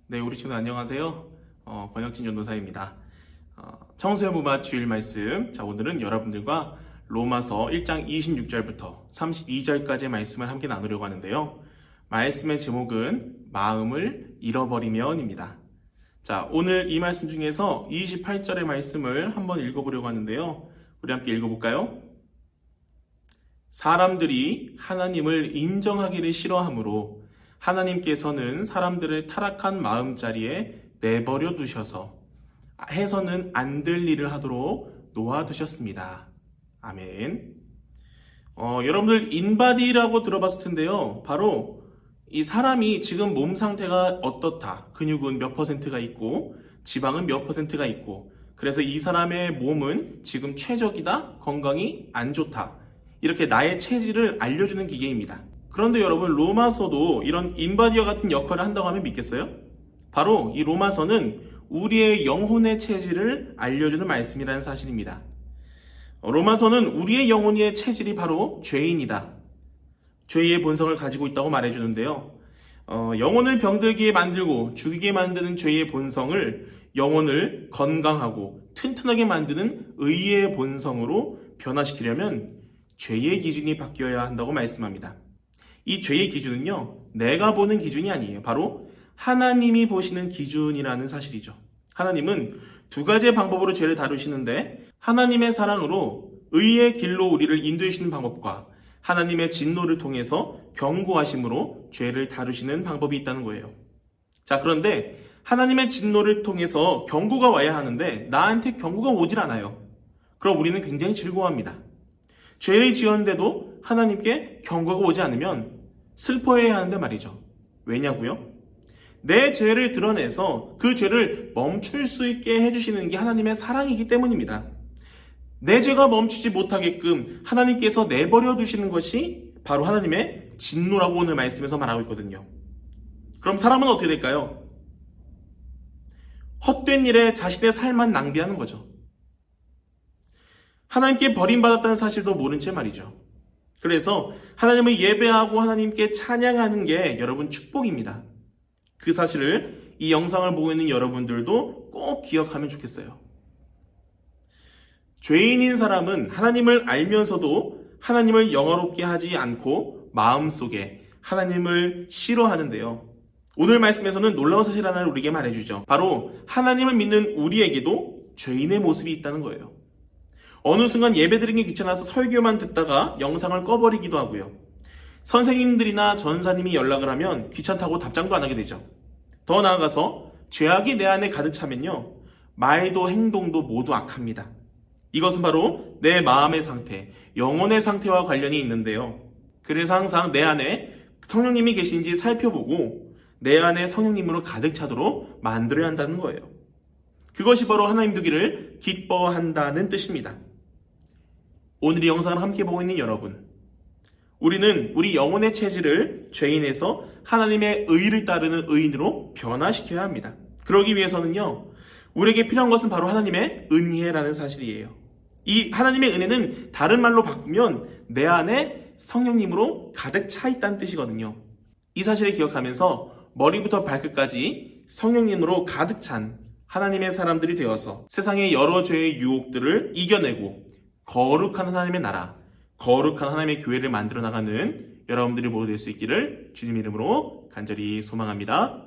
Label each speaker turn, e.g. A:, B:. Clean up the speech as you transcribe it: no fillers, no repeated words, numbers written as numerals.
A: 네, 우리 친구 안녕하세요. 권혁진 전도사입니다. 청소년 무마 주일 말씀. 자, 오늘은 여러분들과 로마서 1장 26절부터 32절까지의 말씀을 함께 나누려고 하는데요. 말씀의 제목은 마음을 잃어버리면입니다. 자, 오늘 이 말씀 중에서 28절의 말씀을 한번 읽어보려고 하는데요. 우리 함께 읽어볼까요? 사람들이 하나님을 인정하기를 싫어하므로 하나님께서는 사람들을 타락한 마음자리에 내버려 두셔서 해서는 안 될 일을 하도록 놓아두셨습니다. 아멘. 여러분들 인바디라고 들어봤을 텐데요. 바로 이 사람이 지금 몸 상태가 어떻다. 근육은 몇 퍼센트가 있고 지방은 몇 퍼센트가 있고 그래서 이 사람의 몸은 지금 최적이다. 건강이 안 좋다. 이렇게 나의 체질을 알려주는 기계입니다. 그런데 여러분 로마서도 이런 인바디와 같은 역할을 한다고 하면 믿겠어요? 바로 이 로마서는 우리의 영혼의 체질을 알려주는 말씀이라는 사실입니다. 로마서는 우리의 영혼의 체질이 바로 죄인이다. 죄의 본성을 가지고 있다고 말해주는데요. 영혼을 병들게 만들고 죽이게 만드는 죄의 본성을 영혼을 건강하고 튼튼하게 만드는 의의 본성으로 변화시키려면 죄의 기준이 바뀌어야 한다고 말씀합니다. 이 죄의 기준은요, 내가 보는 기준이 아니에요. 바로 하나님이 보시는 기준이라는 사실이죠. 하나님은 두 가지의 방법으로 죄를 다루시는데 하나님의 사랑으로 의의 길로 우리를 인도해 주시는 방법과 하나님의 진노를 통해서 경고하심으로 죄를 다루시는 방법이 있다는 거예요. 자, 그런데 하나님의 진노를 통해서 경고가 와야 하는데 나한테 경고가 오질 않아요. 그럼 우리는 굉장히 즐거워합니다. 죄를 지었는데도 하나님께 경고가 오지 않으면 슬퍼해야 하는데 말이죠. 왜냐고요? 내 죄를 드러내서 그 죄를 멈출 수 있게 해주시는 게 하나님의 사랑이기 때문입니다. 내 죄가 멈추지 못하게끔 하나님께서 내버려 두시는 것이 바로 하나님의 진노라고 오늘 말씀에서 말하고 있거든요. 그럼 사람은 어떻게 될까요? 헛된 일에 자신의 삶만 낭비하는 거죠. 하나님께 버림받았다는 사실도 모른 채 말이죠. 그래서 하나님을 예배하고 하나님께 찬양하는 게 여러분 축복입니다. 그 사실을 이 영상을 보고 있는 여러분들도 꼭 기억하면 좋겠어요. 죄인인 사람은 하나님을 알면서도 하나님을 영화롭게 하지 않고 마음속에 하나님을 싫어하는데요. 오늘 말씀에서는 놀라운 사실 하나를 우리에게 말해주죠. 바로 하나님을 믿는 우리에게도 죄인의 모습이 있다는 거예요. 어느 순간 예배드리는 게 귀찮아서 설교만 듣다가 영상을 꺼버리기도 하고요. 선생님들이나 전사님이 연락을 하면 귀찮다고 답장도 안 하게 되죠. 더 나아가서 죄악이 내 안에 가득 차면요. 말도 행동도 모두 악합니다. 이것은 바로 내 마음의 상태, 영혼의 상태와 관련이 있는데요. 그래서 항상 내 안에 성령님이 계신지 살펴보고 내 안에 성령님으로 가득 차도록 만들어야 한다는 거예요. 그것이 바로 하나님 두기를 기뻐한다는 뜻입니다. 오늘 이 영상을 함께 보고 있는 여러분, 우리는 우리 영혼의 체질을 죄인에서 하나님의 의를 따르는 의인으로 변화시켜야 합니다. 그러기 위해서는요, 우리에게 필요한 것은 바로 하나님의 은혜라는 사실이에요. 이 하나님의 은혜는 다른 말로 바꾸면 내 안에 성령님으로 가득 차 있다는 뜻이거든요. 이 사실을 기억하면서 머리부터 발끝까지 성령님으로 가득 찬 하나님의 사람들이 되어서 세상의 여러 죄의 유혹들을 이겨내고 거룩한 하나님의 나라, 거룩한 하나님의 교회를 만들어 나가는 여러분들이 모두 될 수 있기를 주님 이름으로 간절히 소망합니다.